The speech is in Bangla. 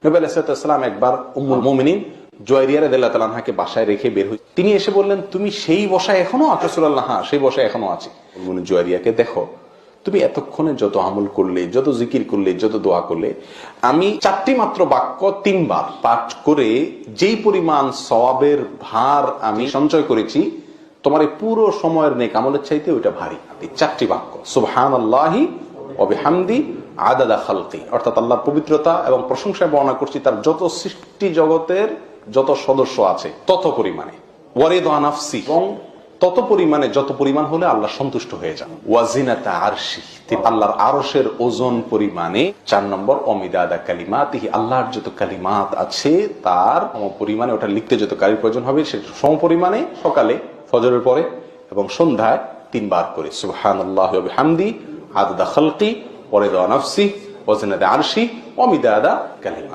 নবী আলাইহিস সালাম একবার উম্মুল মুমিনিন জুয়াইরিয়া রাদিয়াল্লাহু তাআলা আনহাকে বাসায় রেখে বের হই, তিনি এসে বললেন, তুমি সেই বসায় এখনো আছো? রাসূলুল্লাহ, হ্যাঁ সেই বসায় এখনো আছি। জুয়াইরিয়াকে, দেখো তুমি এতক্ষণে যত আমল করলে, যত জিকির করলে, যত দোয়া করলে, আমি 4টি মাত্র বাক্য 3 বার পাঠ করে যেই পরিমাণ সওয়াবের ভার আমি সঞ্চয় করেছি, তোমার এই পুরো সময়ের নেক আমলের চাইতে ওইটা ভারী। 4টি বাক্য, সুবহানাল্লাহি ওয়া বিহামদি আদাদা খালকি, অর্থাৎ আল্লাহর পবিত্রতা এবং প্রশংসায় বর্ণনা করছি তার যত সৃষ্টি জগতের যত সদস্য আছে তত পরিমাণে, ওয়ারিদা নাফসি, এবং তত পরিমাণে যত পরিমাণ হলে আল্লাহ সন্তুষ্ট হয়ে যান, ওয়াজিনাতা আরশি, আল্লাহর আরশের ওজন পরিমাণে। 4 নম্বর অমিদাদা কালিমাতিহি, আল্লাহর যত কালিমাত আছে তার পরিমাণে, ওটা লিখতে যত কালির প্রয়োজন হবে সে সম পরিমাণে সকালে ফজরের পরে এবং সন্ধ্যায় 3 বার করে সুবহানাল্লাহি ওয়া বিহামদি আদাদা খালকি ওয়ারিদা নাফসি ওয়াজিনাতা আরশি ওয়া মিদাদা কালিমা।